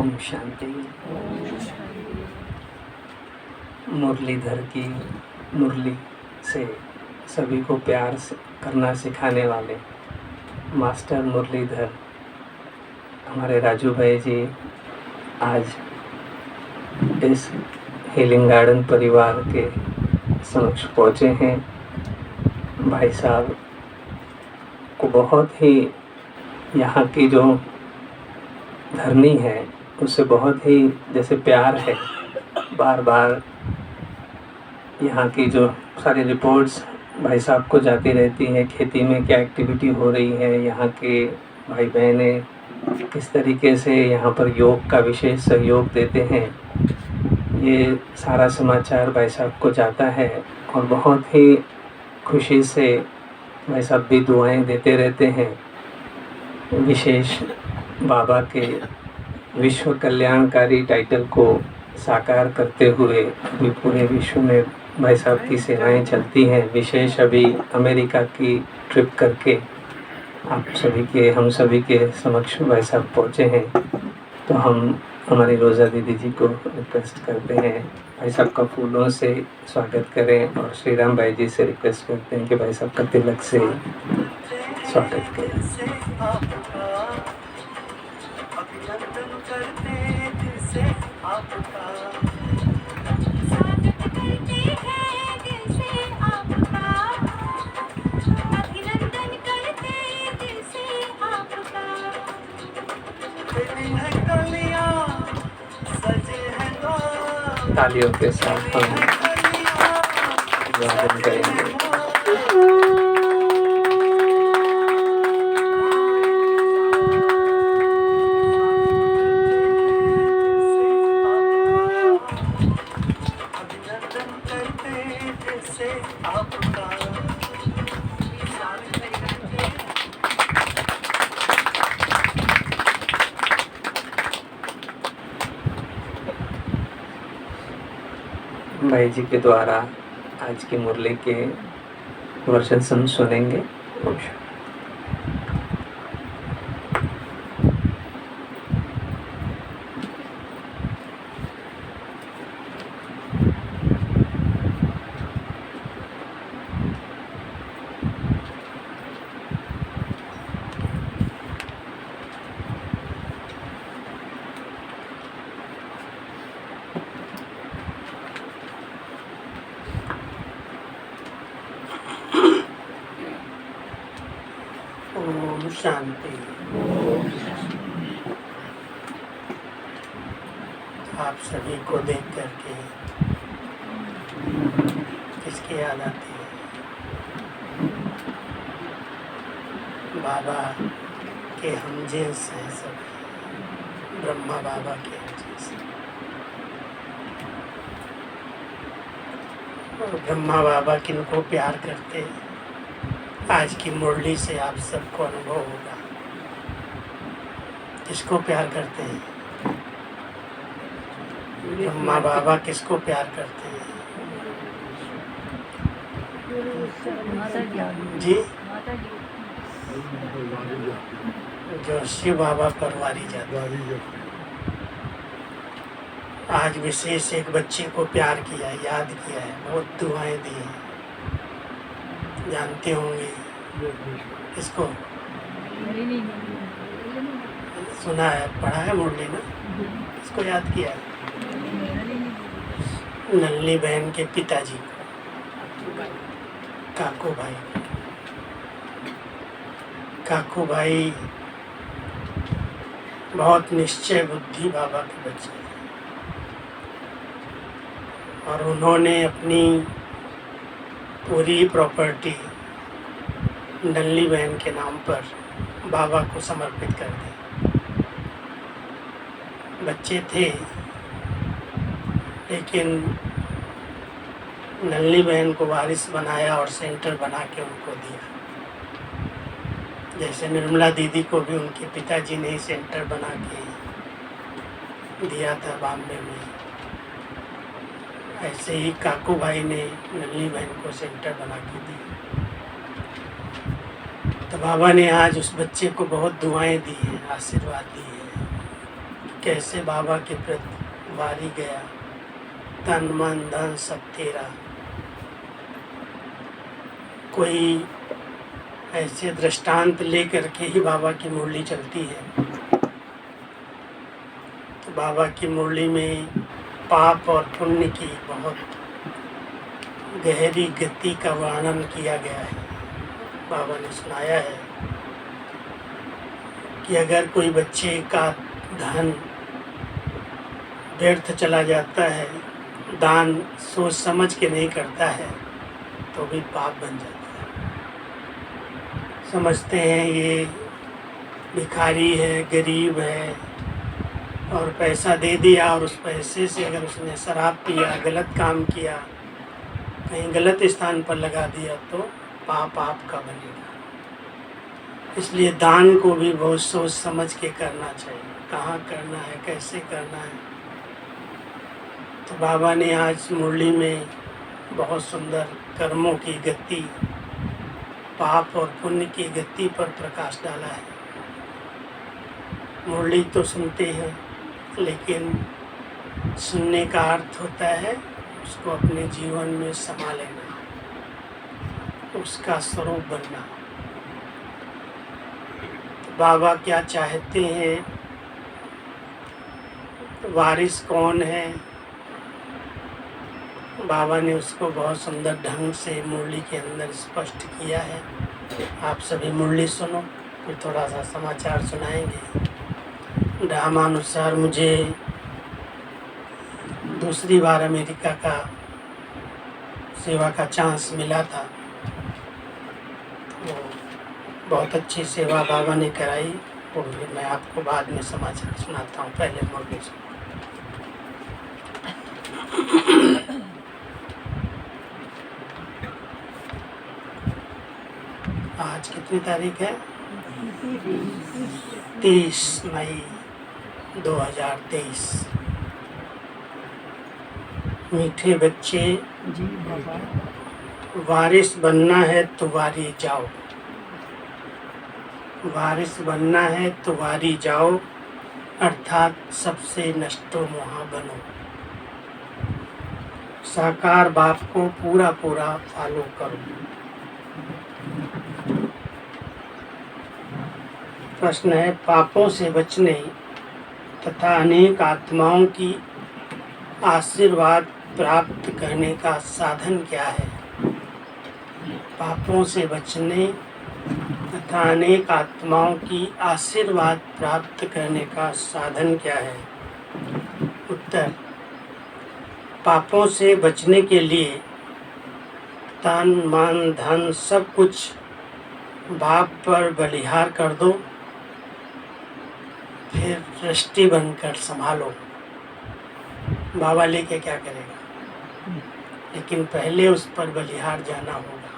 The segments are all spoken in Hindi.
ओम शांति। मुरलीधर की मुरली से सभी को प्यार से करना सिखाने वाले मास्टर मुरलीधर हमारे राजू भाई जी आज इस हीलिंग गार्डन परिवार के समक्ष पहुँचे हैं। भाई साहब को बहुत ही यहाँ की जो धरनी है उससे बहुत ही जैसे प्यार है। बार बार यहाँ की जो सारी रिपोर्ट्स भाई साहब को जाती रहती है, खेती में क्या एक्टिविटी हो रही है, यहाँ के भाई बहने किस तरीके से यहाँ पर योग का विशेष सहयोग देते हैं, ये सारा समाचार भाई साहब को जाता है। और बहुत ही खुशी से भाई साहब भी दुआएं देते रहते हैं। विशेष बाबा के विश्व कल्याणकारी टाइटल को साकार करते हुए अभी पूरे विश्व में भाई साहब की सेवाएं चलती हैं। विशेष अभी अमेरिका की ट्रिप करके हम सभी के समक्ष भाई साहब पहुँचे हैं। तो हम हमारी रोज़ा दीदी जी को रिक्वेस्ट करते हैं भाई साहब का फूलों से स्वागत करें और श्री राम भाई जी से रिक्वेस्ट करते हैं कि भाई साहब का तिलक से स्वागत करें। तालियों के साथ हम स्वागत करेंगे। भाई जी के द्वारा आज की मुरली के वर्षन हम सुनेंगे। ओम शांति। आप सभी को देख करके किसकी याद आती है? बाबा के हम जिन्स हैं सब, ब्रह्मा बाबा के हम जिन्स। और ब्रह्मा बाबा किनको प्यार करते हैं, आज की मुरली से आप सबको अनुभव होगा। किसको प्यार करते हैं? ब्रह्मा बाबा किसको प्यार करते हैं? जी, जो शिव बाबा पर वारी जाता है। आज विशेष एक बच्चे को प्यार किया, याद किया है, बहुत दुआएं दी हैं। जानते होंगे इसको, सुना है, पढ़ा है मुरली में। इसको याद किया है? नल्ली बहन के पिताजी को, काकू भाई। काकू भाई बहुत निश्चय बुद्धि बाबा के बच्चे और उन्होंने अपनी पूरी प्रॉपर्टी नल्ली बहन के नाम पर बाबा को समर्पित कर दी। बच्चे थे लेकिन नल्ली बहन को वारिस बनाया और सेंटर बना के उनको दिया। जैसे निर्मला दीदी को भी उनके पिताजी ने सेंटर बना के दिया था बॉम्बे में, ऐसे ही काकू भाई ने नल्ली बहन को सेंटर बना के दिया। तो बाबा ने आज उस बच्चे को बहुत दुआएं दी हैं, आशीर्वाद दिए हैं। कैसे बाबा के प्रति वारी गया, तन मन धन सब तेरा। कोई ऐसे दृष्टांत लेकर के ही बाबा की मुरली चलती है। तो बाबा की मुरली में पाप और पुण्य की बहुत गहरी गति का वर्णन किया गया है। बाबा ने सुनाया है कि अगर कोई बच्चे का धन व्यर्थ चला जाता है, दान सोच समझ के नहीं करता है, तो भी पाप बन जाता है। समझते हैं ये भिखारी है, गरीब है, और पैसा दे दिया और उस पैसे से अगर उसने शराब पिया, गलत काम किया, कहीं गलत स्थान पर लगा दिया, तो पाप आपका बनेगा। इसलिए दान को भी बहुत सोच समझ के करना चाहिए, कहाँ करना है, कैसे करना है। तो बाबा ने आज मुरली में बहुत सुंदर कर्मों की गति, पाप और पुण्य की गति पर प्रकाश डाला है। मुरली तो सुनते हैं, लेकिन सुनने का अर्थ होता है उसको अपने जीवन में समा लेना, उसका स्वरूप बनना। तो बाबा क्या चाहते हैं, वारिस कौन है, बाबा ने उसको बहुत सुंदर ढंग से मुरली के अंदर स्पष्ट किया है। आप सभी मुरली सुनो, फिर थोड़ा सा समाचार सुनाएंगे। ड्रामानुसार मुझे दूसरी बार अमेरिका का सेवा का चांस मिला था, तो बहुत अच्छी सेवा बाबा ने कराई। और मैं आपको बाद में समाचार सुनाता हूँ, पहले मुरली सुनो। आज कितनी तारीख है? 30 मई 2023। मीठे बच्चे, वारिस बनना है तो वारी जाओ, वारिस बनना है तो वारी जाओ, अर्थात सबसे नष्टो मोहा बनो। साकार बाप को पूरा पूरा फॉलो करो। प्रश्न है, पापों से बचने तथा अनेक आत्माओं की आशीर्वाद प्राप्त करने का साधन क्या है? पापों से बचने तथा अनेक आत्माओं की आशीर्वाद प्राप्त करने का साधन क्या है? उत्तर, पापों से बचने के लिए तन मन धन सब कुछ बाप पर बलिहार कर दो, फिर दृष्टि बनकर संभालो। बाबा लेके क्या करेगा, लेकिन पहले उस पर बलिहार जाना होगा।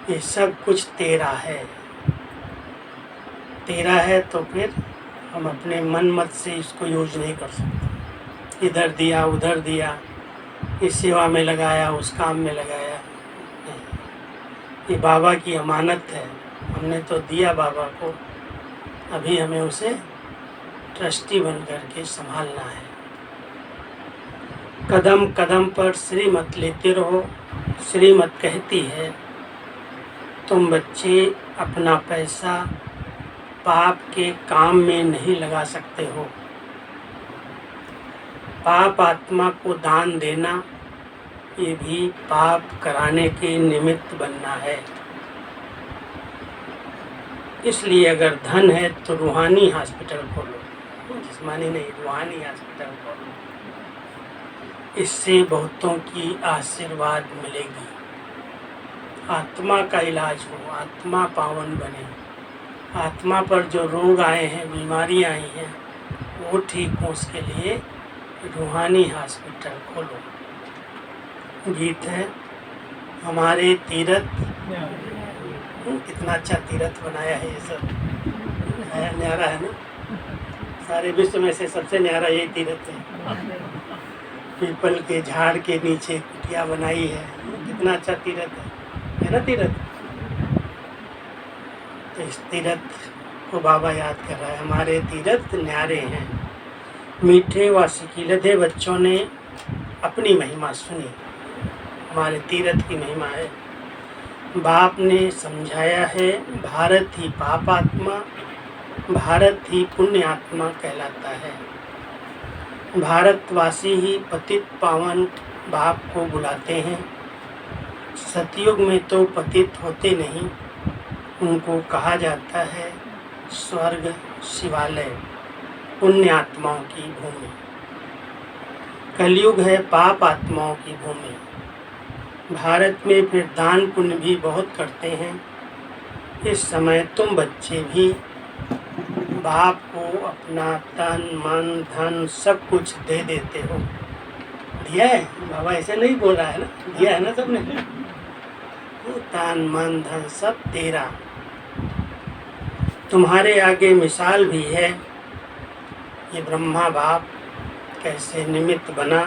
ये सब कुछ तेरा है, तेरा है, तो फिर हम अपने मन मत से इसको यूज नहीं कर सकते। इधर दिया उधर दिया, इस सेवा में लगाया उस काम में लगाया, ये बाबा की अमानत है। हमने तो दिया बाबा को, अभी हमें उसे ट्रस्टी बन करके संभालना है। कदम कदम पर श्रीमत लेते रहो। श्रीमत कहती है, तुम बच्चे अपना पैसा पाप के काम में नहीं लगा सकते हो। पाप आत्मा को दान देना, ये भी पाप कराने के निमित्त बनना है। इसलिए अगर धन है तो रूहानी हॉस्पिटल खोलो, जिस्मानी नहीं, रूहानी हॉस्पिटल खोलो। इससे बहुतों की आशीर्वाद मिलेगी। आत्मा का इलाज हो, आत्मा पावन बने। आत्मा पर जो रोग आए हैं, बीमारी आई हैं, वो ठीक हो, उसके लिए रूहानी हॉस्पिटल खोलो। गीत है, हमारे तीरथ, कितना अच्छा तीरथ बनाया है। ये सब है, न्यारा है ना। सारे विश्व में से सबसे न्यारा ये तीरथ है। पीपल के झाड़ के नीचे कुटिया बनाई है, कितना अच्छा तीरथ है ना तीरथ। तो इस तीरथ को बाबा याद कर रहा है, हमारे तीरथ न्यारे हैं। मीठे व सिकीलधे बच्चों ने अपनी महिमा सुनी। हमारे तीर्थ की महिमा है। बाप ने समझाया है, भारत ही पाप आत्मा, भारत ही पुण्य आत्मा कहलाता है। भारतवासी ही पतित पावन बाप को बुलाते हैं। सतयुग में तो पतित होते नहीं, उनको कहा जाता है स्वर्ग शिवालय, पुण्य आत्माओं की भूमि। कलयुग है पाप आत्माओं की भूमि। भारत में फिर दान पुण्य भी बहुत करते हैं। इस समय तुम बच्चे भी बाप को अपना तन मन धन सब कुछ दे देते हो। दिया है बाबा, ऐसे नहीं बोल रहा है ना, दिया है ना सबने। तन मन धन सब तेरा। तुम्हारे आगे मिसाल भी है, ये ब्रह्मा बाप कैसे निमित्त बना,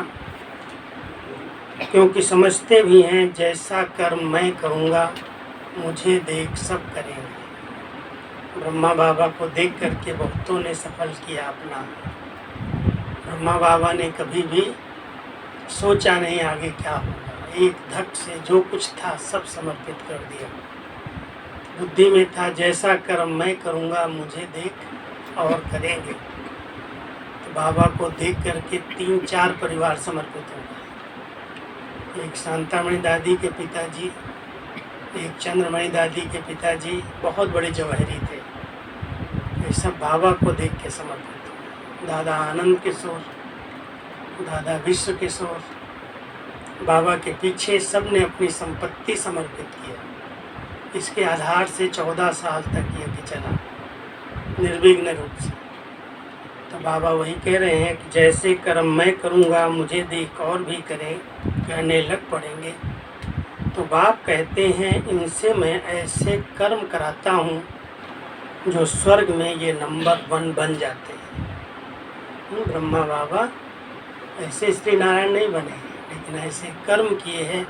क्योंकि समझते भी हैं जैसा कर्म मैं करूँगा मुझे देख सब करेंगे। ब्रह्मा बाबा को देख करके बहुतों ने सफल किया अपना। ब्रह्मा बाबा ने कभी भी सोचा नहीं आगे क्या होगा, एक धक से जो कुछ था सब समर्पित कर दिया। बुद्धि में था जैसा कर्म मैं करूँगा मुझे देख और करेंगे। तो बाबा को देख करके 3-4 परिवार समर्पित हो गए। एक शांतामणि दादी के पिताजी, एक चंद्रमणि दादी के पिताजी बहुत बड़े जवाहरी थे। ये सब बाबा को देख के समर्पित हुए। दादा आनंद किशोर, दादा विश्व किशोर, बाबा के पीछे सब ने अपनी संपत्ति समर्पित किया। इसके आधार से 14 साल तक यज्ञ चला निर्विघ्न रूप से। तो बाबा वही कह रहे हैं कि जैसे कर्म मैं करूँगा मुझे देख और भी करें, कहने लग पड़ेंगे। तो बाप कहते हैं इनसे मैं ऐसे कर्म कराता हूँ जो स्वर्ग में ये नंबर 1 बन जाते हैं। ब्रह्मा बाबा ऐसे श्री नारायण नहीं बने, लेकिन ऐसे कर्म किए हैं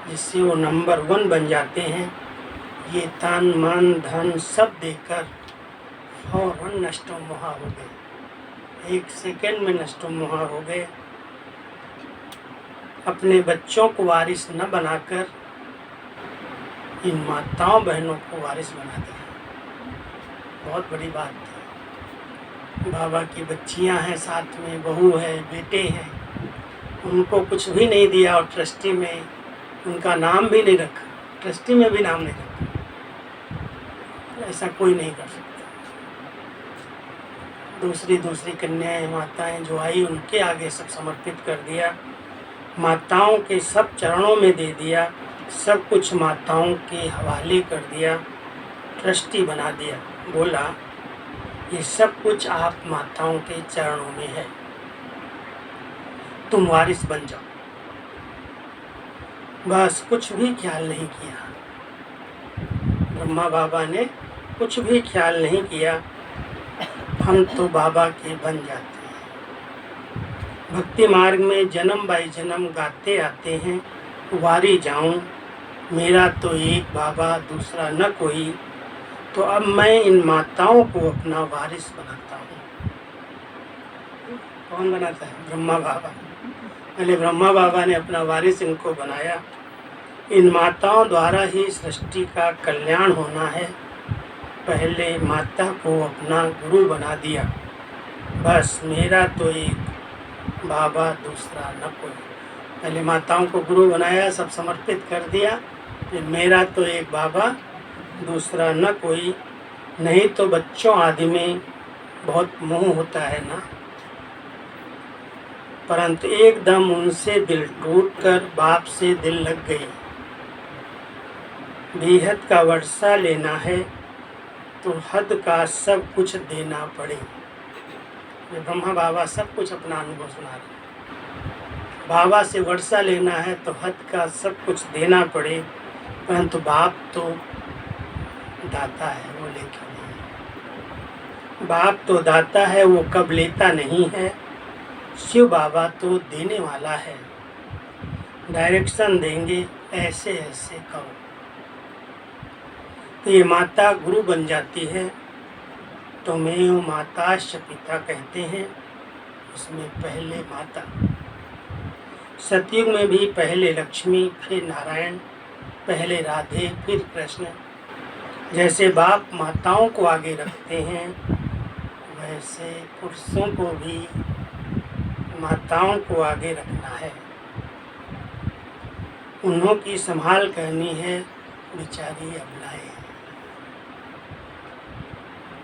जिससे वो नंबर 1 बन जाते हैं। ये तन मन धन सब देकर फौरन नष्टो मोहा हो गए, 1 सेकेंड में नष्टो मोहा हो गए। अपने बच्चों को वारिस न बनाकर इन माताओं बहनों को वारिस बना दिया। बहुत बड़ी बात थी। बाबा की बच्चियां हैं, साथ में बहू है, बेटे हैं, उनको कुछ भी नहीं दिया और ट्रस्टी में उनका नाम भी नहीं रखा, ट्रस्टी में भी नाम नहीं रखा। ऐसा कोई नहीं कर सकता। दूसरी कन्याएं माताएं जो आई उनके आगे सब समर्पित कर दिया, माताओं के सब चरणों में दे दिया, सब कुछ माताओं के हवाले कर दिया, ट्रस्टी बना दिया। बोला ये सब कुछ आप माताओं के चरणों में है, तुम वारिस बन जाओ। बस कुछ भी ख्याल नहीं किया, ब्रह्मा बाबा ने कुछ भी ख्याल नहीं किया, हम तो बाबा के बन जाते हैं। भक्ति मार्ग में जन्म बाई जन्म गाते आते हैं, वारी जाऊं मेरा तो एक बाबा दूसरा न कोई। तो अब मैं इन माताओं को अपना वारिस बनाता हूँ। कौन बनाता है? ब्रह्मा बाबा। पहले ब्रह्मा बाबा ने अपना वारिस इनको बनाया। इन माताओं द्वारा ही सृष्टि का कल्याण होना है। पहले माता को अपना गुरु बना दिया, बस मेरा तो एक बाबा दूसरा न कोई। पहले माताओं को गुरु बनाया, सब समर्पित कर दिया, फिर मेरा तो एक बाबा दूसरा न कोई। नहीं तो बच्चों आदि में बहुत मोह होता है ना, परंतु एकदम उनसे दिल टूटकर बाप से दिल लग गई। बेहद का वर्षा लेना है तो हद का सब कुछ देना पड़े। ये ब्रह्मा बाबा सब कुछ अपना अनुभव सुना रहे। बाबा से वर्षा लेना है तो हद का सब कुछ देना पड़े, परंतु बाप तो दाता है, वो लेता नहीं। बाप तो दाता है, वो कब लेता नहीं है। शिव बाबा तो देने वाला है, डायरेक्शन देंगे ऐसे ऐसे करो। तो ये माता गुरु बन जाती है। तो मैं माताश्च पिता कहते हैं, उसमें पहले माता। सतयुग में भी पहले लक्ष्मी, फिर नारायण, पहले राधे, फिर कृष्ण। जैसे बाप माताओं को आगे रखते हैं, वैसे पुरुषों को भी माताओं को आगे रखना है। उन्हों की संभाल करनी है, बेचारी अबलाएं।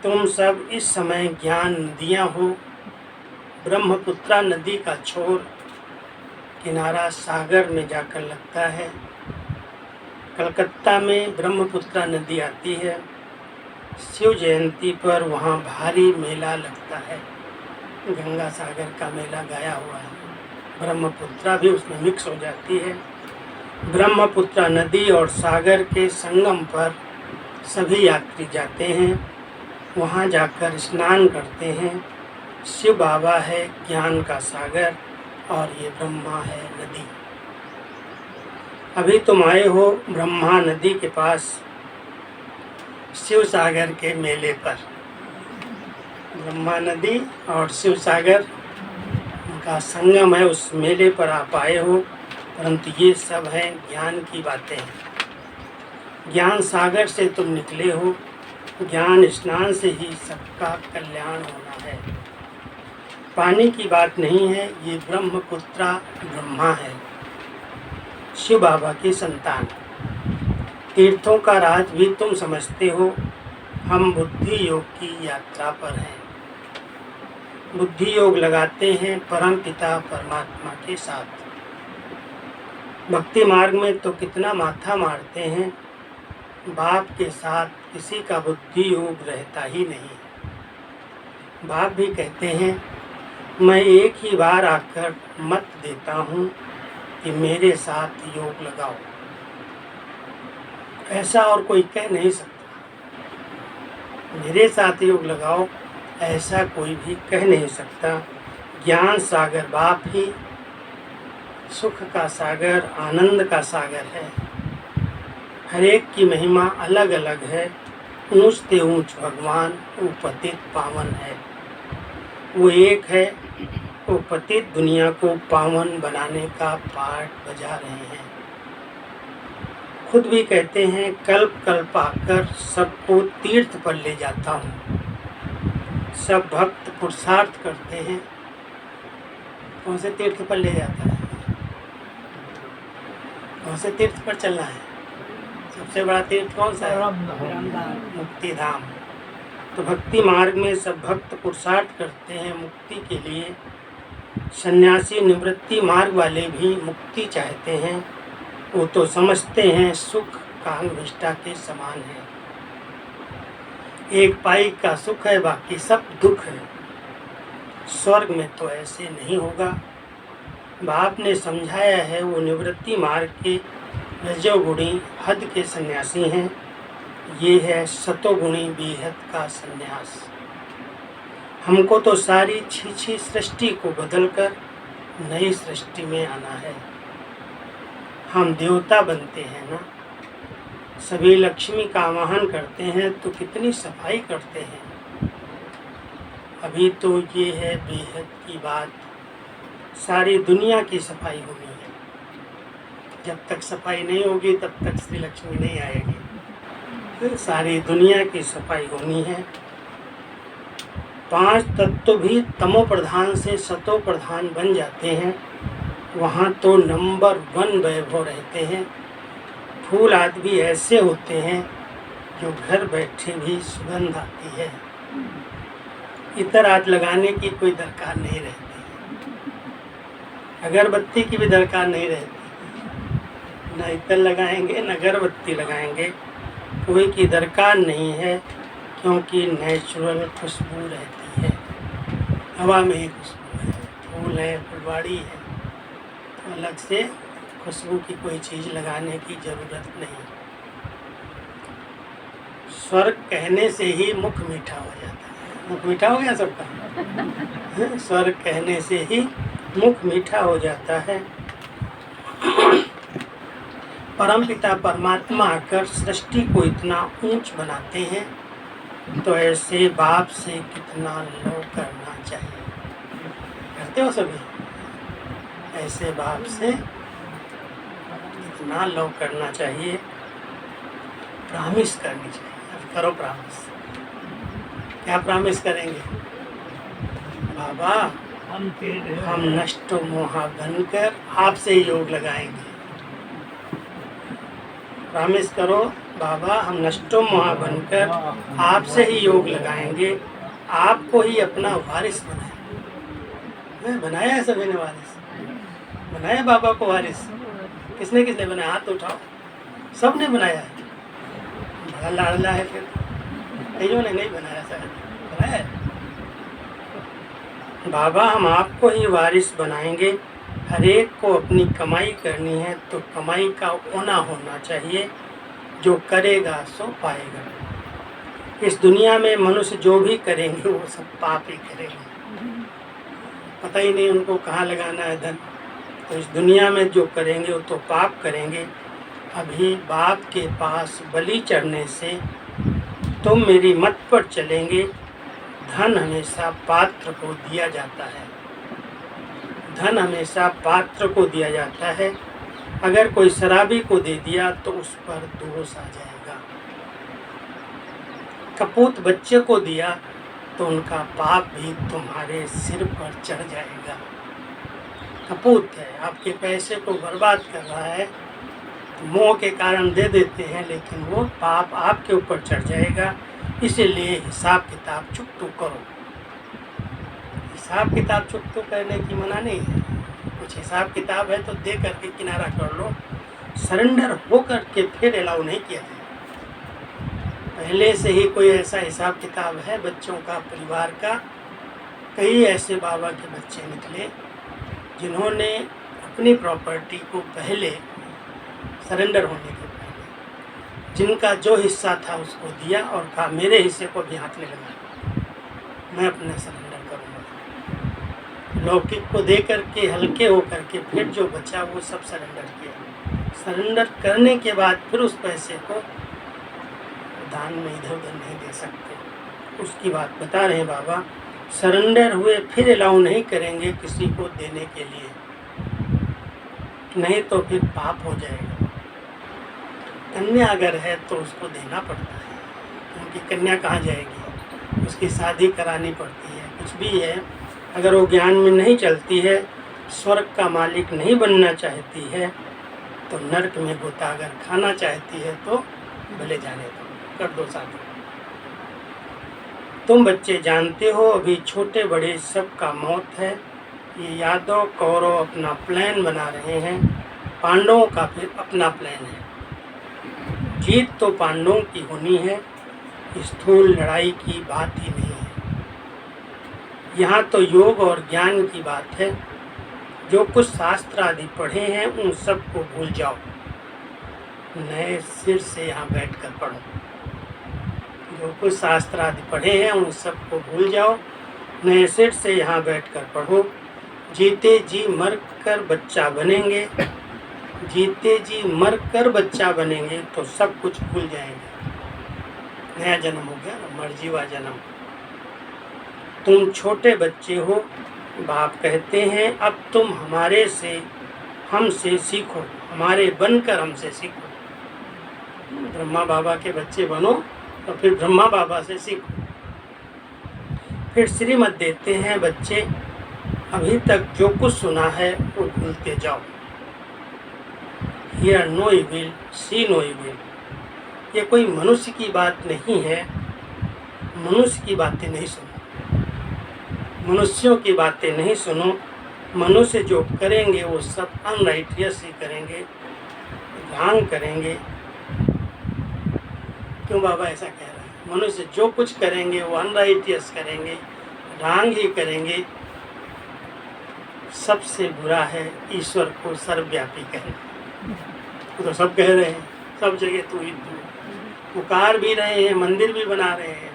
तुम सब इस समय ज्ञान नदियाँ हो। ब्रह्मपुत्रा नदी का छोर किनारा सागर में जाकर लगता है। कलकत्ता में ब्रह्मपुत्रा नदी आती है। शिव जयंती पर वहाँ भारी मेला लगता है। गंगा सागर का मेला गया हुआ है, ब्रह्मपुत्रा भी उसमें मिक्स हो जाती है। ब्रह्मपुत्रा नदी और सागर के संगम पर सभी यात्री जाते हैं, वहाँ जाकर स्नान करते हैं। शिव बाबा है ज्ञान का सागर और ये ब्रह्मा है नदी। अभी तुम आए हो ब्रह्मा नदी के पास, शिव सागर के मेले पर। ब्रह्मा नदी और शिव सागर का संगम है, उस मेले पर आप आए हो। परंतु ये सब हैं ज्ञान की बातें। ज्ञान सागर से तुम निकले हो, ज्ञान स्नान से ही सबका कल्याण होना है। पानी की बात नहीं है, ये ब्रह्मपुत्रा ब्रह्मा है, शिव बाबा की संतान। तीर्थों का राज भी तुम समझते हो। हम बुद्धि योग की यात्रा पर हैं। बुद्धि योग लगाते हैं परम पिता परमात्मा के साथ। भक्ति मार्ग में तो कितना माथा मारते हैं, बाप के साथ किसी का बुद्धि योग रहता ही नहीं। बाप भी कहते हैं, मैं एक ही बार आकर मत देता हूँ कि मेरे साथ योग लगाओ। ऐसा और कोई कह नहीं सकता, मेरे साथ योग लगाओ ऐसा कोई भी कह नहीं सकता। ज्ञान सागर बाप ही सुख का सागर, आनंद का सागर है। हर एक की महिमा अलग अलग है। ऊंच से ऊंच भगवान, वो पतित पावन है। वो एक है, वो पतित दुनिया को पावन बनाने का पाठ बजा रहे हैं। खुद भी कहते हैं, कल्प कल्प आकर सबको तीर्थ पर ले जाता हूँ। सब भक्त पुरुषार्थ करते हैं। कौन से तीर्थ पर ले जाता है? कौन से तीर्थ पर चलना है? सबसे बड़ा तीर्थ कौन सा है? मुक्ति धाम। तो भक्ति मार्ग में सब भक्त पुरुषार्थ करते हैं मुक्ति के लिए। सन्यासी निवृत्ति मार्ग वाले भी मुक्ति चाहते हैं। वो तो समझते हैं सुख कांगविष्टा के समान है। एक पाई का सुख है, बाकी सब दुख है। स्वर्ग में तो ऐसे नहीं होगा। बाप ने समझाया है, वो निवृत्ति मार्ग के रजोगुणी हद के सन्यासी हैं। ये है सतोगुणी बेहद का सन्यास। हमको तो सारी छी सृष्टि को बदलकर नई सृष्टि में आना है। हम देवता बनते हैं ना, सभी लक्ष्मी का आवाहन करते हैं तो कितनी सफाई करते हैं। अभी तो ये है बेहद की बात, सारी दुनिया की सफाई होनी है। जब तक सफाई नहीं होगी तब तक श्री लक्ष्मी नहीं आएगी। सारी दुनिया की सफाई होनी है। 5 तत्व भी तमो प्रधान से सतो प्रधान बन जाते हैं। वहाँ तो नंबर 1 वैभव रहते हैं। फूल आदि भी ऐसे होते हैं जो घर बैठे भी सुगंध आती है। इतर आदि लगाने की कोई दरकार नहीं रहती, अगरबत्ती की भी दरकार नहीं रहती। न इतर लगाएंगे न अगरबत्ती लगाएंगे, कोई की दरकार नहीं है, क्योंकि नेचुरल खुशबू रहती है। हवा में ही खुशबू है, फूल है, फुलवाड़ी है, तो अलग से खुशबू की कोई चीज़ लगाने की ज़रूरत नहीं। स्वर्ग कहने से ही मुख मीठा हो जाता है। मुख मीठा हो गया सबका? स्वर्ग कहने से ही मुख मीठा हो जाता है। परमपिता परमात्मा आकर सृष्टि को इतना ऊंच बनाते हैं, तो ऐसे बाप से कितना लो करना चाहिए। करते हो सभी? ऐसे बाप से इतना लव करना चाहिए, प्रॉमिस करनी चाहिए। अब करो प्रॉमिस। क्या प्रॉमिस करेंगे? बाबा हम नष्ट मोहा बनकर आपसे ही योग लगाएंगे। प्रॉमिस करो, बाबा हम नष्टो मोहा बनकर आपसे ही योग लगाएंगे, आपको ही अपना वारिस बनाएंगे। बनाया है सभी ने वारिस? बनाया बाबा को वारिस? किसने किसने बनाया? हाथ उठाओ। सब ने बनाया है। बड़ा लाडला है फिर। कईयों ने नहीं बनाया, शायद बनाया है। बाबा हम आपको ही वारिस बनाएंगे, हर एक को अपनी कमाई करनी है तो कमाई का ओना होना चाहिए, जो करेगा सो पाएगा। इस दुनिया में मनुष्य जो भी करेंगे वो सब पाप ही करेंगे, पता ही नहीं उनको कहाँ लगाना है धन। तो इस दुनिया में जो करेंगे वो तो पाप करेंगे। अभी बाप के पास बलि चढ़ने से तुम मेरी मत पर चलेंगे। धन हमेशा पात्र को दिया जाता है, धन हमेशा पात्र को दिया जाता है। अगर कोई शराबी को दे दिया तो उस पर दोष आ जाएगा। कपूत बच्चे को दिया तो उनका पाप भी तुम्हारे सिर पर चढ़ जाएगा। कपूत है, आपके पैसे को बर्बाद कर रहा है, तो मोह के कारण दे देते हैं, लेकिन वो पाप आपके ऊपर चढ़ जाएगा। इसीलिए हिसाब किताब चुकतो करो। हिसाब किताब चुकतो करने की मना नहीं है, कुछ हिसाब किताब है तो दे करके किनारा कर लो। सरेंडर हो करके फिर अलाउ नहीं किया जाए। पहले से ही कोई ऐसा हिसाब किताब है बच्चों का, परिवार का। कई ऐसे बाबा के बच्चे निकले जिन्होंने अपनी प्रॉपर्टी को पहले सरेंडर होने के पहले जिनका जो हिस्सा था उसको दिया और कहा मेरे हिस्से को भी हाथ नहीं लगाना, मैं अपना सरेंडर करूँगा। लौकिक को दे करके हल्के हो करके फिर जो बचा वो सब सरेंडर किया। सरेंडर करने के बाद फिर उस पैसे को दान में इधर उधर नहीं दे सकते, उसकी बात बता रहे हैं बाबा। सरेंडर हुए फिर अलाउ नहीं करेंगे किसी को देने के लिए, नहीं तो फिर पाप हो जाएगा। कन्या अगर है तो उसको देना पड़ता है, क्योंकि कन्या कहाँ जाएगी, उसकी शादी करानी पड़ती है। कुछ भी है, अगर वो ज्ञान में नहीं चलती है, स्वर्ग का मालिक नहीं बनना चाहती है, तो नरक में गोता अगर खाना चाहती है तो भले जाने दो, कर दो शादी। तुम बच्चे जानते हो अभी छोटे बड़े सबका मौत है। ये यादव कौरव अपना प्लान बना रहे हैं, पांडवों का फिर अपना प्लान है। जीत तो पांडवों की होनी है, स्थूल लड़ाई की बात ही नहीं है। यहाँ तो योग और ज्ञान की बात है। जो कुछ शास्त्र आदि पढ़े हैं उन सबको भूल जाओ, नए सिर से यहाँ बैठ कर पढ़ो। जो कुछ शास्त्र आदि पढ़े हैं उन सबको भूल जाओ, नए सिर से यहाँ बैठ कर पढ़ो। जीते जी मर कर बच्चा बनेंगे, जीते जी मर कर बच्चा बनेंगे तो सब कुछ भूल जाएंगे। नया जन्म हो गया ना, मर्जीवा जन्म। तुम छोटे बच्चे हो, बाप कहते हैं अब तुम हमारे से हमसे सीखो, हमारे बनकर हमसे सीखो। ब्रह्मा बाबा के बच्चे बनो तो फिर ब्रह्मा बाबा से सीखो। फिर श्रीमत देते हैं बच्चे, अभी तक जो कुछ सुना है वो भूलते जाओ। Hear no evil, see no evil. ये कोई मनुष्य की बात नहीं है, मनुष्य की बातें नहीं सुनो, मनुष्यों की बातें नहीं सुनो। मनुष्य जो करेंगे वो सब अनराइटियस ही करेंगे, रॉन्ग करेंगे। क्यों बाबा ऐसा कह रहे हैं? मनुष्य जो कुछ करेंगे वो अनराइटियस करेंगे, रॉन्ग ही करेंगे। सबसे बुरा है ईश्वर को सर्वव्यापी कहना। वो तो सब कह रहे हैं, सब जगह तू ही तू, पुकार भी रहे हैं, मंदिर भी बना रहे हैं,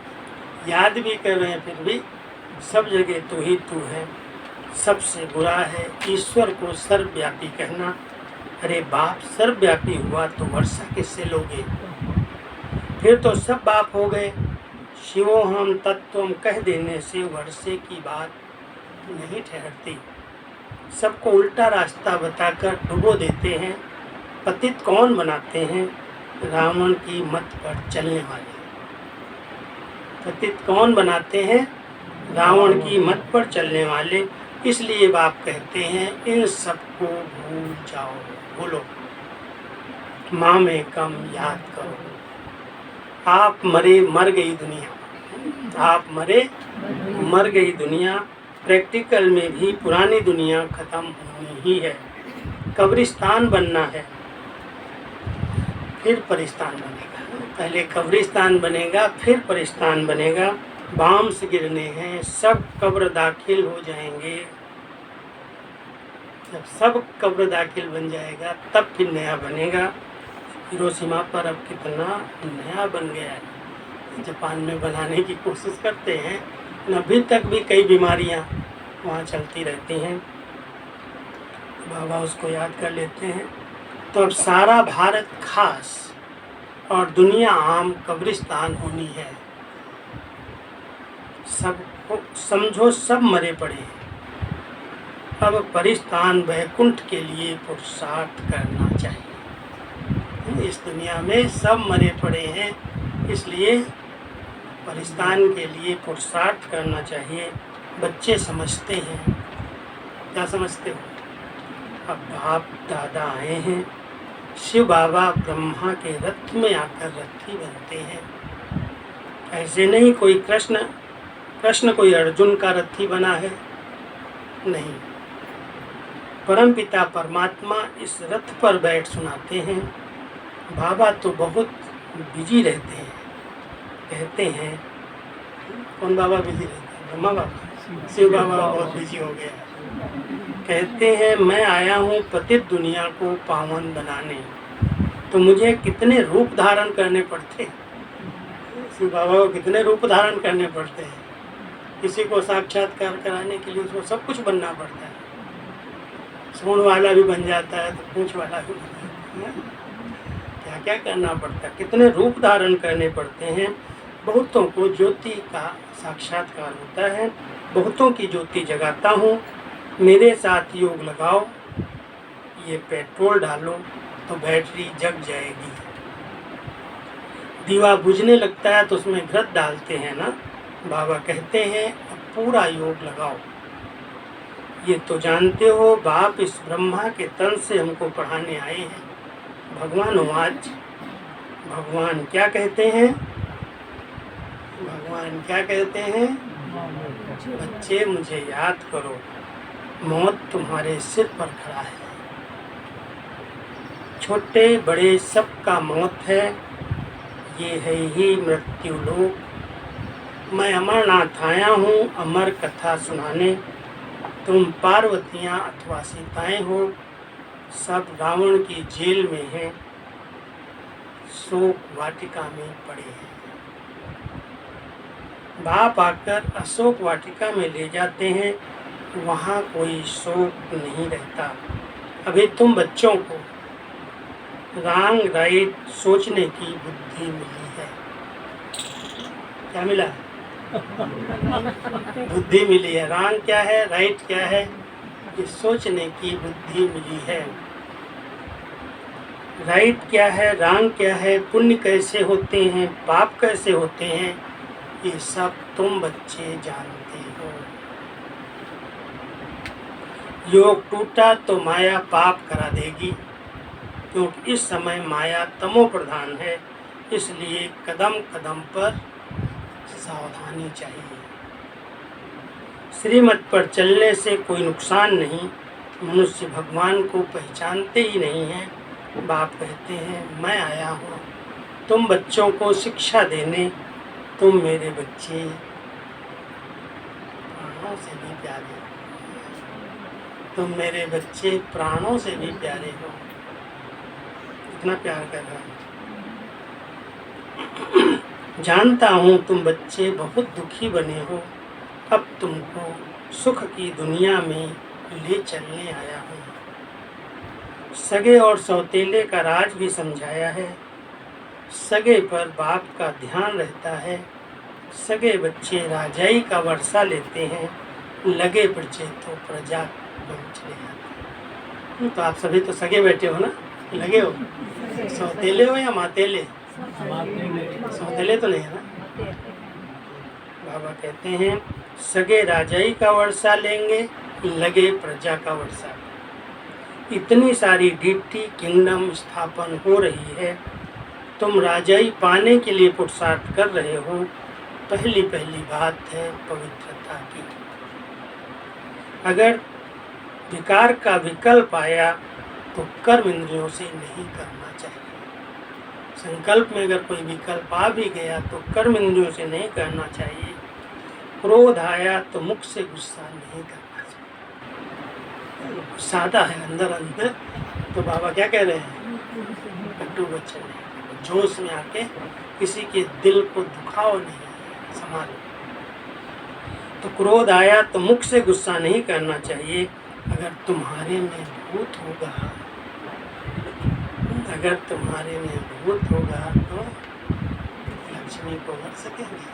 याद भी कर रहे हैं, फिर भी सब जगह तू ही तू है। सबसे बुरा है ईश्वर को सर्वव्यापी कहना। अरे बाप सर्वव्यापी हुआ तो वर्षा किससे लोगे? फिर तो सब बाप हो गए। शिवो हम तत्वम कह देने से वर्षे की बात नहीं ठहरती। सबको उल्टा रास्ता बताकर डुबो देते हैं। पतित कौन बनाते हैं? रावण की मत पर चलने वाले। पतित कौन बनाते हैं? रावण की मत पर चलने वाले। इसलिए बाप कहते हैं इन सबको भूल जाओ, भूलो, माँ में कम याद करो। आप मरे मर गई दुनिया, आप मरे मर गई दुनिया। प्रैक्टिकल में भी पुरानी दुनिया खत्म होनी ही है। कब्रिस्तान बनना है, फिर परिस्तान बनेगा। पहले कब्रिस्तान बनेगा, फिर परिस्तान बनेगा। बाम्स गिरने हैं, सब कब्र दाखिल हो जाएंगे। जब सब कब्र दाखिल बन जाएगा तब फिर नया बनेगा। हिरोशिमा पर अब कितना नया बन गया है। जापान में बनाने की कोशिश करते हैं, अभी तक भी कई बीमारियां वहाँ चलती रहती हैं। बाबा उसको याद कर लेते हैं। तो अब सारा भारत खास और दुनिया आम कब्रिस्तान होनी है। सबको समझो, सब मरे पड़े हैं। अब परिस्तान वैकुंठ के लिए पुरुषार्थ करना चाहिए। इस दुनिया में सब मरे पड़े हैं, इसलिए परिस्तान के लिए पुरुषार्थ करना चाहिए। बच्चे समझते हैं। क्या समझते हो? अब बाप दादा आए हैं, शिव बाबा ब्रह्मा के रथ में आकर रथी बनते हैं। ऐसे नहीं कोई कृष्ण कोई अर्जुन का रथी बना है, नहीं। परमपिता परमात्मा इस रथ पर बैठ सुनाते हैं। बाबा तो बहुत बिजी रहते हैं। कहते हैं, कौन बाबा बिजी रहते हैं? ब्रह्मा बाबा, शिव बाबा बहुत बिजी हो गया। कहते हैं मैं आया हूँ पतित दुनिया को पावन बनाने, तो मुझे कितने रूप धारण करने पड़ते हैं। शिव बाबा को कितने रूप धारण करने पड़ते हैं। किसी को साक्षात्कार कराने के लिए उसको सब कुछ बनना पड़ता है। सूंड वाला भी बन जाता है तो पूंछ वाला भी बन जाता है। क्या क्या करना पड़ता है, कितने रूप धारण करने पड़ते हैं। बहुतों को ज्योति का साक्षात्कार होता है। बहुतों की ज्योति जगाता हूँ। मेरे साथ योग लगाओ, ये पेट्रोल डालो तो बैटरी जग जाएगी। दीवा बुझने लगता है तो उसमें घृत डालते हैं ना। बाबा कहते हैं अब पूरा योग लगाओ। ये तो जानते हो बाप इस ब्रह्मा के तन से हमको पढ़ाने आए हैं। भगवान आज भगवान क्या कहते हैं? भगवान क्या कहते हैं? बच्चे मुझे याद करो, मौत तुम्हारे सिर पर खड़ा है। छोटे बड़े सबका मौत है, ये है ही मृत्यु लोक। मैं अमरनाथ आया हूँ अमर कथा सुनाने। तुम पार्वतियाँ अथवा सीताएं हो, सब रावण की जेल में हैं, शोक वाटिका में पड़े हैं। बाप आकर अशोक वाटिका में ले जाते हैं, वहाँ कोई शोक नहीं रहता। अभी तुम बच्चों को रॉन्ग राइट सोचने की बुद्धि मिली है। क्या मिला? बुद्धि मिली है। रॉन्ग क्या है, राइट क्या है? ये सोचने की बुद्धि मिली है। राइट क्या है, रॉन्ग क्या है, पुण्य कैसे होते हैं, पाप कैसे होते हैं, ये सब तुम बच्चे जानते हो। योग टूटा तो माया पाप करा देगी, क्योंकि इस समय माया तमो प्रधान है। इसलिए कदम कदम पर सावधानी चाहिए। श्रीमत पर चलने से कोई नुकसान नहीं। मनुष्य भगवान को पहचानते ही नहीं हैं। बाप कहते हैं मैं आया हूँ तुम बच्चों को शिक्षा देने। तुम मेरे बच्चे प्राणों से भी प्यारे हो। तुम मेरे बच्चे प्राणों से भी प्यारे हो। इतना प्यार कर रहा है। जानता हूँ तुम बच्चे बहुत दुखी बने हो। अब तुमको सुख की दुनिया में ले चलने आया हूँ। सगे और सौतेले का राज भी समझाया है। सगे पर बाप का ध्यान रहता है। सगे बच्चे राजाई का वर्षा लेते हैं। लगे बच्चे तो प्रजा लोग चले जाते हैं। तो आप सभी तो सगे बैठे हो ना, लगे हो, सौतेले हो या मातेले? सौतेले तो नहीं है ना। बाबा कहते हैं सगे राजाई का वर्षा लेंगे, लगे प्रजा का वर्षा। इतनी सारी डिप्टी किंगडम स्थापन हो रही है, तुम राजाई पाने के लिए पुरुषार्थ कर रहे हो। पहली बात है पवित्रता की। अगर विकार का विकल्प आया तो कर्म इंद्रियों से नहीं करना चाहिए। संकल्प में अगर कोई विकल्प आ भी गया तो कर्म इंद्रियों से नहीं करना चाहिए। क्रोध आया तो मुख से गुस्सा नहीं करना चाहिए। सादा है अंदर अंदर, तो बाबा क्या कह रहे हैं, कट्टू बच्चे नहीं, जोश में आके किसी के दिल को दुखाओ नहीं, संभालो। तो क्रोध आया तो मुख से गुस्सा नहीं करना चाहिए। अगर तुम्हारे में भूत होगा, अगर तुम्हारे में भूत होगा तो लक्ष्मी को भर सकेंगे।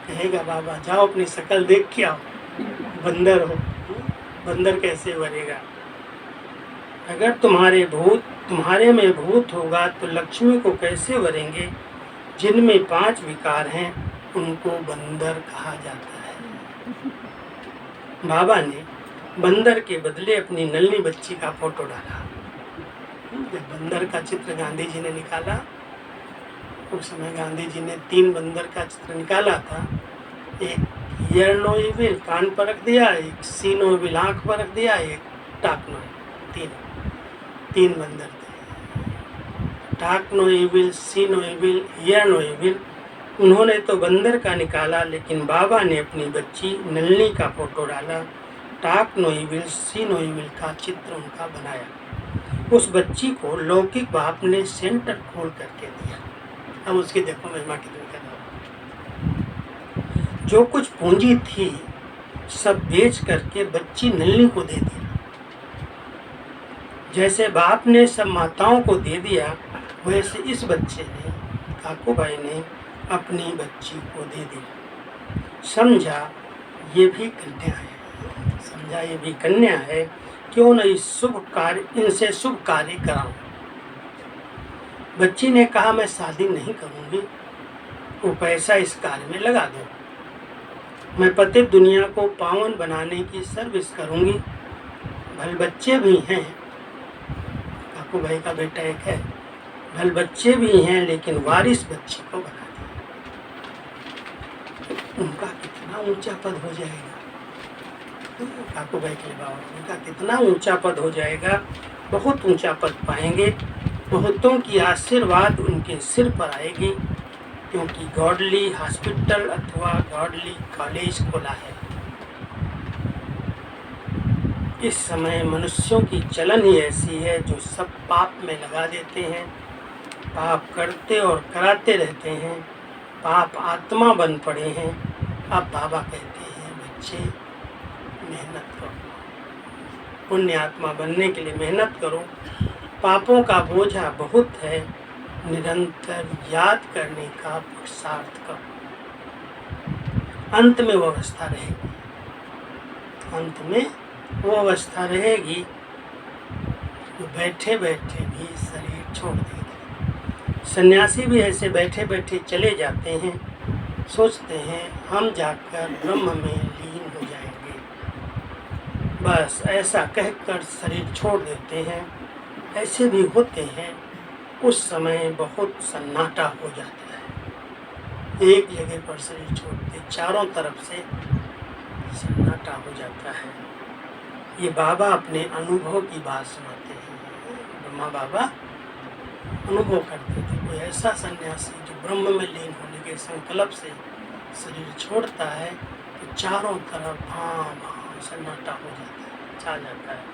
कहेगा बाबा जाओ अपनी शक्ल देख के आओ, बंदर हो, बंदर कैसे भरेगा। अगर तुम्हारे में भूत होगा तो लक्ष्मी को कैसे भरेंगे। जिनमें 5 विकार हैं उनको बंदर कहा जाता है। बाबा ने बंदर के बदले अपनी नन्ही बच्ची का फोटो डाला। जब बंदर का चित्र गांधी जी ने निकाला, उस समय गांधी जी ने 3 बंदर का चित्र निकाला था। एक ईयर नो इविल कान पर रख दिया, एक सी नो इविल आँख पर रख दिया, एक टाक नो, 3 बंदर थे। Talk no evil, see no evil, ear no evil. उन्होंने तो बंदर का निकाला, लेकिन बाबा ने अपनी बच्ची नलनी का फोटो डाला। टाक no evil, see no evil का चित्र उनका बनाया। उस बच्ची को लौकिक बाप ने सेंटर खोल करके दिया। अब उसकी देखो महिमा कितनी करना। जो कुछ पूंजी थी सब बेच करके बच्ची नलनी को दे दिया। जैसे बाप ने सब माताओं को दे दिया, वैसे इस बच्चे ने, काकू भाई ने अपनी बच्ची को दे दिया। समझा ये भी कन्या है, समझा ये भी कन्या है, क्यों न इनसे शुभ कार्य कराऊं। बच्ची ने कहा मैं शादी नहीं करूंगी, वो पैसा इस कार्य में लगा दो। मैं पतित दुनिया को पावन बनाने की सर्विस करूंगी। भले बच्चे भी हैं, काकू भाई का बेटा एक है, भले बच्चे भी हैं, लेकिन वारिस बच्ची को बना दिया। उनका कितना ऊंचा पद हो जाएगा, काकू भाई के बाबा, उनका कितना ऊंचा पद हो जाएगा, बहुत ऊंचा पद पाएंगे। बहुतों की आशीर्वाद उनके सिर पर आएगी, क्योंकि गॉडली हॉस्पिटल अथवा गॉडली कॉलेज खोला है। इस समय मनुष्यों की चलन ही ऐसी है जो सब पाप में लगा देते हैं, पाप करते और कराते रहते हैं, पाप आत्मा बन पड़े हैं। अब बाबा कहते हैं बच्चे मेहनत करो, पुण्य आत्मा बनने के लिए मेहनत करो। पापों का बोझा बहुत है, निरंतर याद करने का पुरुषार्थ करो। अंत में वो अवस्था रहेगी, अंत में वो अवस्था रहेगी जो बैठे बैठे भी शरीर छोड़ देगी। सन्यासी भी ऐसे बैठे बैठे चले जाते हैं, सोचते हैं हम जाकर ब्रह्म में लीन हो जाएंगे, बस ऐसा कहकर शरीर छोड़ देते हैं। ऐसे भी होते हैं, उस समय बहुत सन्नाटा हो जाता है। एक जगह पर शरीर छोड़ते चारों तरफ से सन्नाटा हो जाता है। ये बाबा अपने अनुभव की बात सुनाते हैं। ब्रह्मा बाबा अनुभव करते थे, कोई ऐसा सन्यासी जो ब्रह्म में लीन होने के संकल्प से शरीर छोड़ता है तो चारों तरफ भां सन्नाटा हो जाता है, छा जाता है।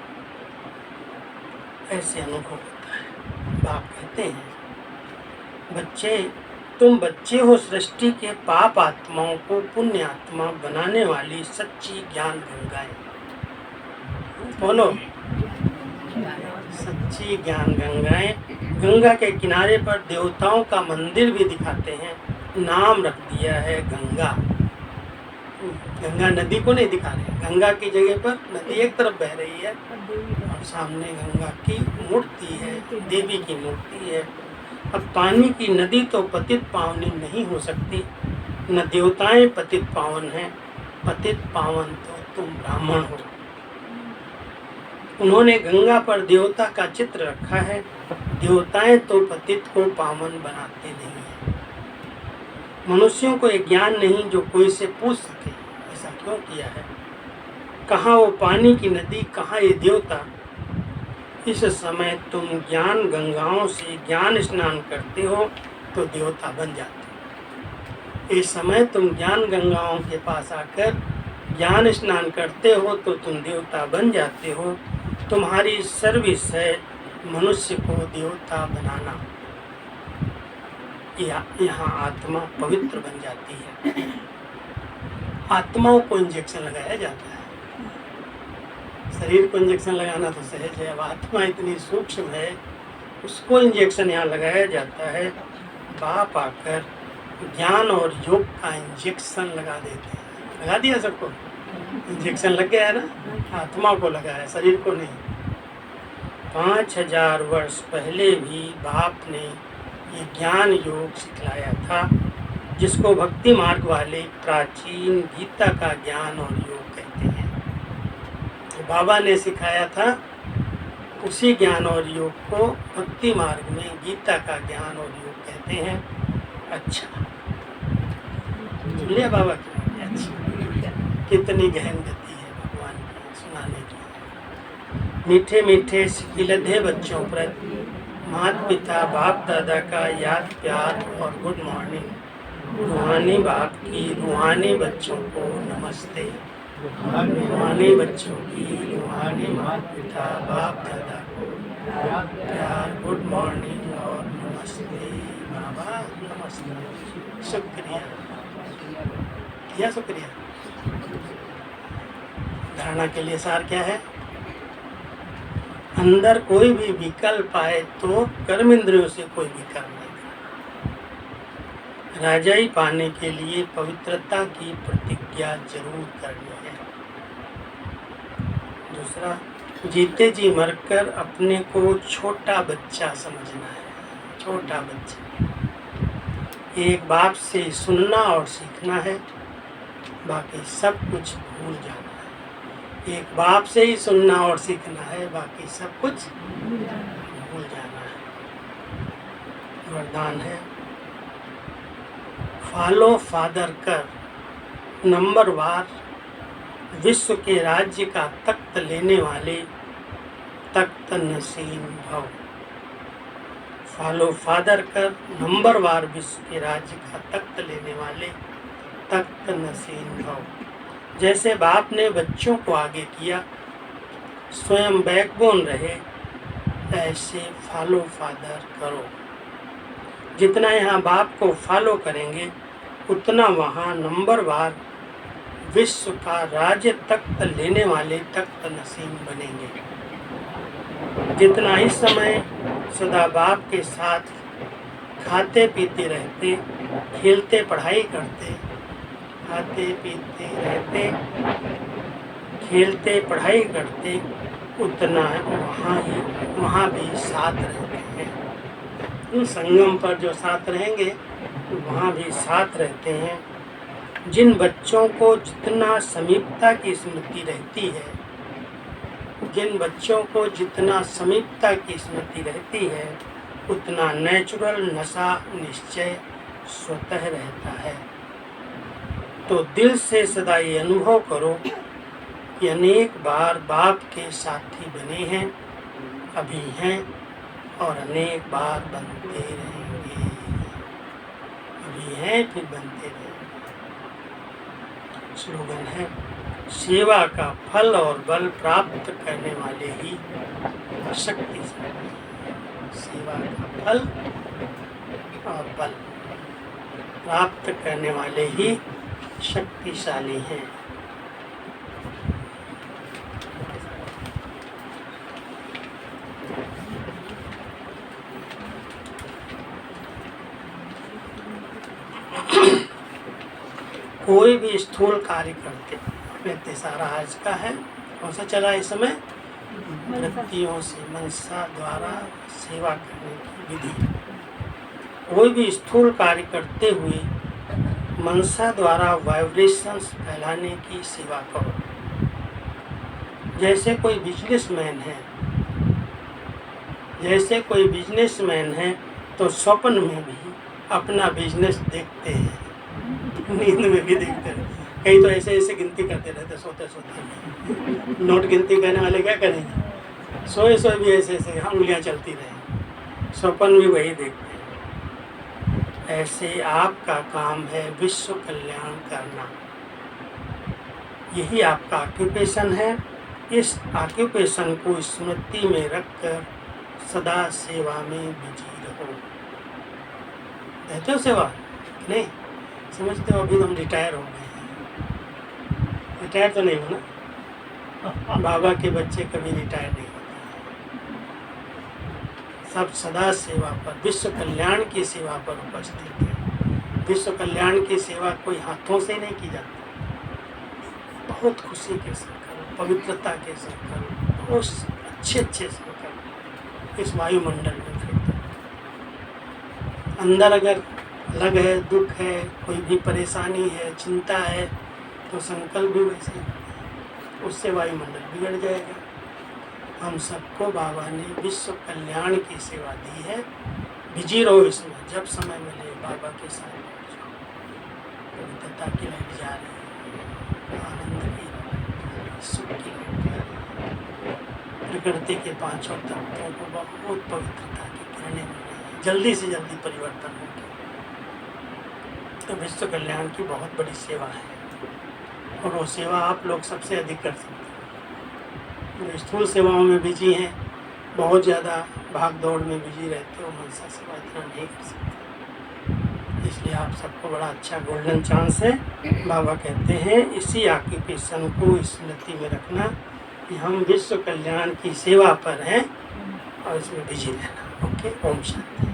ऐसे अनुभव होता है। बाप कहते हैं बच्चे, तुम बच्चे हो सृष्टि के पाप आत्माओं को पुण्य आत्मा बनाने वाली सच्ची ज्ञान गंगाएं। बोलो, सच्ची ज्ञान गंगाएं। गंगा के किनारे पर देवताओं का मंदिर भी दिखाते हैं, नाम रख दिया है गंगा। गंगा नदी को नहीं दिखा रहे, गंगा की जगह पर नदी एक तरफ बह रही है और सामने गंगा की मूर्ति है, देवी की मूर्ति है। अब पानी की नदी तो पतित पावनी नहीं हो सकती, न देवताएं पतित पावन हैं, पतित पावन तो तुम ब्राह्मण हो। उन्होंने गंगा पर देवता का चित्र रखा है, देवताएं तो पतित को पावन बनाते नहीं हैं। मनुष्यों को एक ज्ञान नहीं जो कोई से पूछ सके, ऐसा क्यों किया है? कहाँ वो पानी की नदी, कहाँ ये देवता? इस समय तुम ज्ञान गंगाओं से ज्ञान स्नान करते हो तो देवता बन जाते हो। इस समय तुम ज्ञान गंगाओं के पास आकर ज्ञान स्नान करते हो तो तुम देवता बन जाते हो। तुम्हारी सर्विस है मनुष्य को देवता बनाना। यहाँ आत्मा पवित्र बन जाती है। आत्माओं को इंजेक्शन लगाया जाता है, शरीर को इंजेक्शन लगाना तो सहज है, अब आत्मा इतनी सूक्ष्म है, उसको इंजेक्शन यहाँ लगाया जाता है। बाप आकर ज्ञान और योग का इंजेक्शन लगा देते हैं। लगा दिया सबको, इंजेक्शन लग गया है ना, आत्मा को लगा है, शरीर को नहीं। 5000 वर्ष पहले भी बाप ने ये ज्ञान योग सिखलाया था, जिसको भक्ति मार्ग वाले प्राचीन गीता का ज्ञान और योग कहते हैं। तो बाबा ने सिखाया था, उसी ज्ञान और योग को भक्ति मार्ग में गीता का ज्ञान और योग कहते हैं। अच्छा, सुन लिया बाबा की? अच्छा, कितनी गहन गति है भगवान की सुनाने की। मीठे मीठे सिकिलधे बच्चों पर माता पिता बाप दादा का याद प्यार और गुड मॉर्निंग। रूहानी बाप की रूहानी बच्चों को नमस्ते। रूहानी बच्चों की रूहानी माता पिता बाप दादा को प्यार गुड मॉर्निंग और नमस्ते। बाबा नमस्ते, शुक्रिया किया, शुक्रिया। धारणा के लिए सार क्या है? अंदर कोई भी विकल्प आए तो कर्म इंद्रियों से कोई विकल्प नहीं। राजाई पाने के लिए पवित्रता की प्रतिज्ञा जरूर करनी है। दूसरा, जीते जी मरकर अपने को छोटा बच्चा समझना है। छोटा बच्चा, एक बाप से सुनना और सीखना है, बाकी सब कुछ भूल जाना है। एक बाप से ही सुनना और सीखना है, बाकी सब कुछ भूल जाना है। वरदान है, फॉलो फादर कर, नंबर वार विश्व के राज्य का तख्त लेने वाले तख्त नसीन भव। फॉलो फादर कर, नंबर वार विश्व के राज्य का तख्त लेने वाले तख्त नसीन भव। जैसे बाप ने बच्चों को आगे किया, स्वयं बैकबोन रहे, ऐसे फॉलो फादर करो। जितना यहाँ बाप को फॉलो करेंगे उतना वहाँ नंबर वार विश्व का राज्य तख्त लेने वाले तख्त नसीम बनेंगे। जितना इस समय सदा बाप के साथ खाते पीते रहते, खेलते पढ़ाई करते, खाते पीते रहते, खेलते पढ़ाई करते, उतना वहाँ भी साथ रहते हैं। संगम पर जो साथ रहेंगे वहाँ भी साथ रहते हैं। जिन बच्चों को जितना समीपता की स्मृति रहती है, जिन बच्चों को जितना समीपता की स्मृति रहती है, उतना नेचुरल नशा निश्चय स्वतः रहता है। तो दिल से सदा ये अनुभव करो कि अनेक बार बाप के साथी बने हैं, अभी हैं और अनेक बार बनते रहेंगे। अभी हैं फिर बनते रहेंगे। स्लोगन है, सेवा का फल और बल प्राप्त करने वाले ही शक्तिशाली। सेवा का फल और बल प्राप्त करने वाले ही शक्तिशाली हैं। कोई भी स्थूल कार्य करते अपने तेसारा आज का है, कौन सा चला इस समय, वृत्तियों से मनसा द्वारा सेवा करने की विधि। कोई भी स्थूल कार्य करते हुए मनसा द्वारा वाइब्रेशंस फैलाने की सेवा करो। जैसे कोई बिजनेसमैन है तो स्वप्न में भी अपना बिजनेस देखते हैं, नींद में भी देखते हैं। कई तो ऐसे ऐसे गिनती करते रहते सोते सोते। नोट गिनती करने वाले क्या करेंगे, सोए सोए भी ऐसे ऐसे उंगलियां चलती रहे, स्वप्न भी वही देखते हैं। ऐसे आपका काम है विश्व कल्याण करना, यही आपका ऑक्यूपेशन है। इस ऑक्यूपेशन को स्मृति में रखकर सदा सेवा में बिजी रहो। रहते हो सेवा नहीं, समझते हो अभी हम रिटायर हो गए हैं, रिटायर तो नहीं हो ना, बाबा के बच्चे कभी रिटायर नहीं होते, सब सदा सेवा पर, विश्व कल्याण की सेवा पर उपस्थित है। विश्व कल्याण की सेवा कोई हाथों से नहीं की जाती, बहुत खुशी के संकल्प, पवित्रता के संकल्प, बहुत अच्छे अच्छे संकल्प इस वायुमंडल में फिरते। अंदर अगर अलग है, दुख है, कोई भी परेशानी है, चिंता है, तो संकल्प भी वैसे ही, उससे वायुमंडल बिगड़ जाएगा। हम सबको बाबा ने विश्व कल्याण की सेवा दी है, बिजी रहो इसमें, जब समय मिले बाबा के साथ बैठ जाओ। पवित्रता की लाइट जा रही है, आनंद की लाइट, सुख की लाइट, प्रकृति के पांचों तत्वों को बहुत पवित्रता की किरणें मिल रही है, जल्दी से जल्दी परिवर्तन होगी। तो विश्व कल्याण की बहुत बड़ी सेवा है, और वो सेवा आप लोग सबसे अधिक कर सकते हैं। जो स्थूल सेवाओं में बिजी हैं, बहुत ज़्यादा भाग दौड़ में बिजी रहते हो, मनसा सेवा इतना नहीं कर सकते। इसलिए आप सबको बड़ा अच्छा गोल्डन चांस है। बाबा कहते हैं इसी ऑक्यूपेशन को स्मृति में रखना कि हम विश्व कल्याण की सेवा पर हैं और इसमें बिजी रहना। ओके, ओम शांति।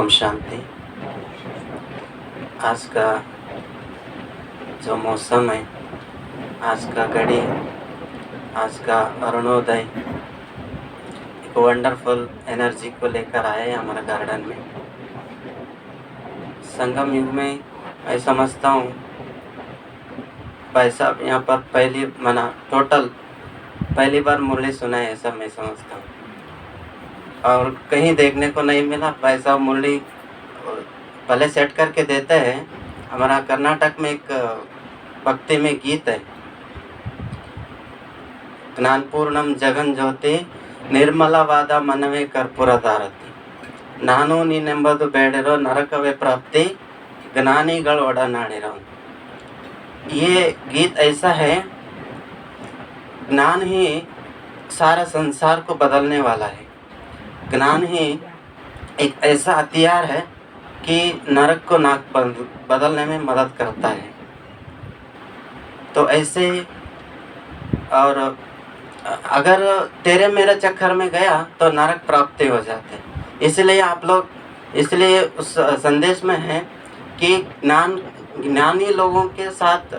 ओम शांति। आज का जो मौसम है, आज का घड़ी, आज का अरुणोदय एक वंडरफुल एनर्जी को लेकर आए हैं हमारे गार्डन में। संगम युग में मैं समझता हूँ भाई साहब यहाँ पर पहली बार मुरली सुना है, ऐसा मैं समझता हूँ। और कहीं देखने को नहीं मिला। भाई साहब मुरली पहले सेट करके देते हैं। हमारा कर्नाटक में एक भक्ति में गीत है, ज्ञानपूर्णम जगन ज्योति निर्मलवाद मनवे कर्पूरधारति, ನಾನು ನೀನೆಂಬುದು ಬೇಡಿರೋ ನರಕವೇ प्राप्ति ज्ञानीगल ಒಡನಾಡಿರೋ। ये गीत ऐसा है, ज्ञान ही सारा संसार को बदलने वाला है। ज्ञान ही एक ऐसा हथियार है कि नरक को नाक बदलने में मदद करता है। तो ऐसे, और अगर तेरे मेरे चक्कर में गया तो नरक प्राप्ति हो जाते। इसलिए आप लोग, इसलिए उस संदेश में है कि ज्ञानी लोगों के साथ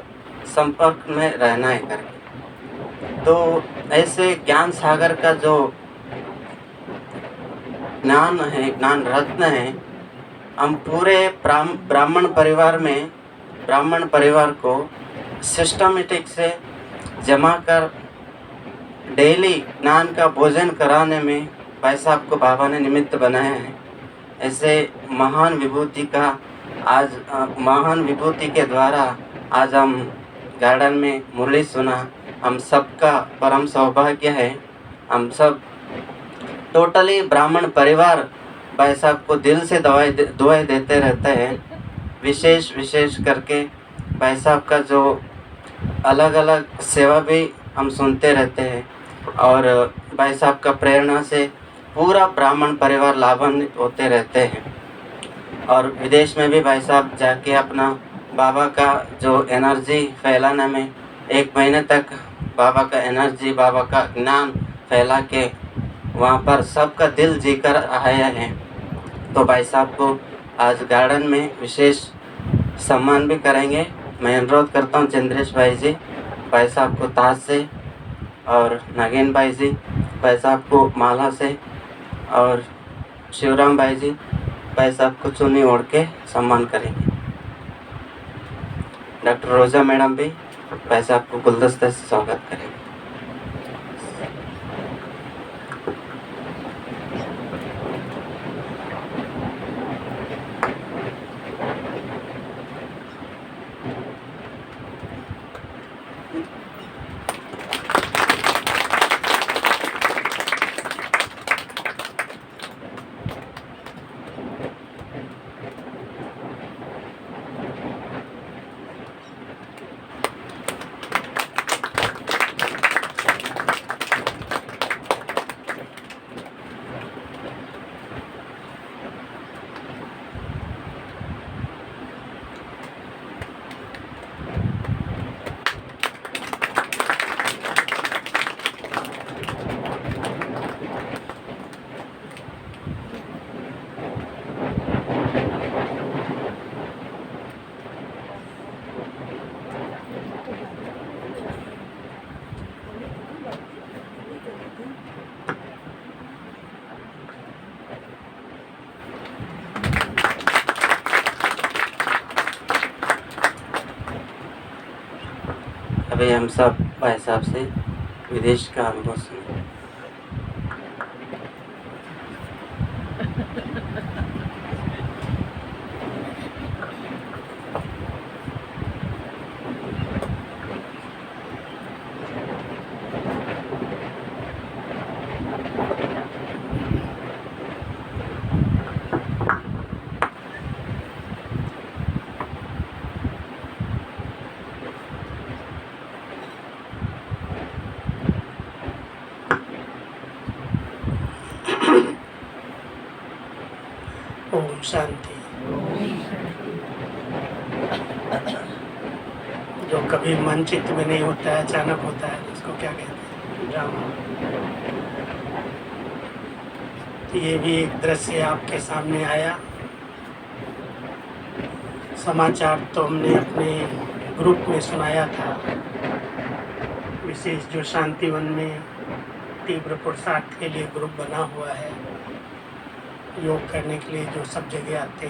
संपर्क में रहना है करके। तो ऐसे ज्ञान सागर का जो ज्ञान है, ज्ञान रत्न है, हम पूरे ब्राह्मण परिवार को सिस्टमेटिक से जमा कर डेली ज्ञान का भोजन कराने में भाई साहब को बाबा ने निमित्त बनाया है। ऐसे महान विभूति के द्वारा आज हम गार्डन में मुरली सुना। हम सबका परम सौभाग्य है। हम सब टोटली ब्राह्मण परिवार भाई साहब को दिल से दुआएं देते रहते हैं। विशेष करके भाई साहब का जो अलग अलग सेवा भी हम सुनते रहते हैं, और भाई साहब का प्रेरणा से पूरा ब्राह्मण परिवार लाभान्वित होते रहते हैं। और विदेश में भी भाई साहब जाके अपना बाबा का जो एनर्जी फैलाने में 1 महीने तक बाबा का एनर्जी, बाबा का ज्ञान फैला के वहाँ पर सबका दिल जीकर आया है। तो भाई साहब को आज गार्डन में विशेष सम्मान भी करेंगे। मैं अनुरोध करता हूँ चंद्रेश भाई जी, भाई साहब को ताज से, और नागेन भाई जी भाई साहब को माला से, और शिवराम भाई जी भाई साहब को चुन्नी ओढ़ के सम्मान करेंगे। डॉक्टर रोजा मैडम भी भाई साहब को गुलदस्ते से स्वागत करेंगे। अभी हम सब भाई साहब से विदेश का अनुभव सुने। ओम शांति। जो कभी मन चित्त में नहीं होता है, अचानक होता है, उसको क्या कहते हैं? ड्रामा। तो ये भी एक दृश्य आपके सामने आया। समाचार तो हमने अपने ग्रुप में सुनाया था, विशेष जो शांतिवन में तीव्र पुरुषार्थ के लिए ग्रुप बना हुआ है, योग करने के लिए जो सब जगह आते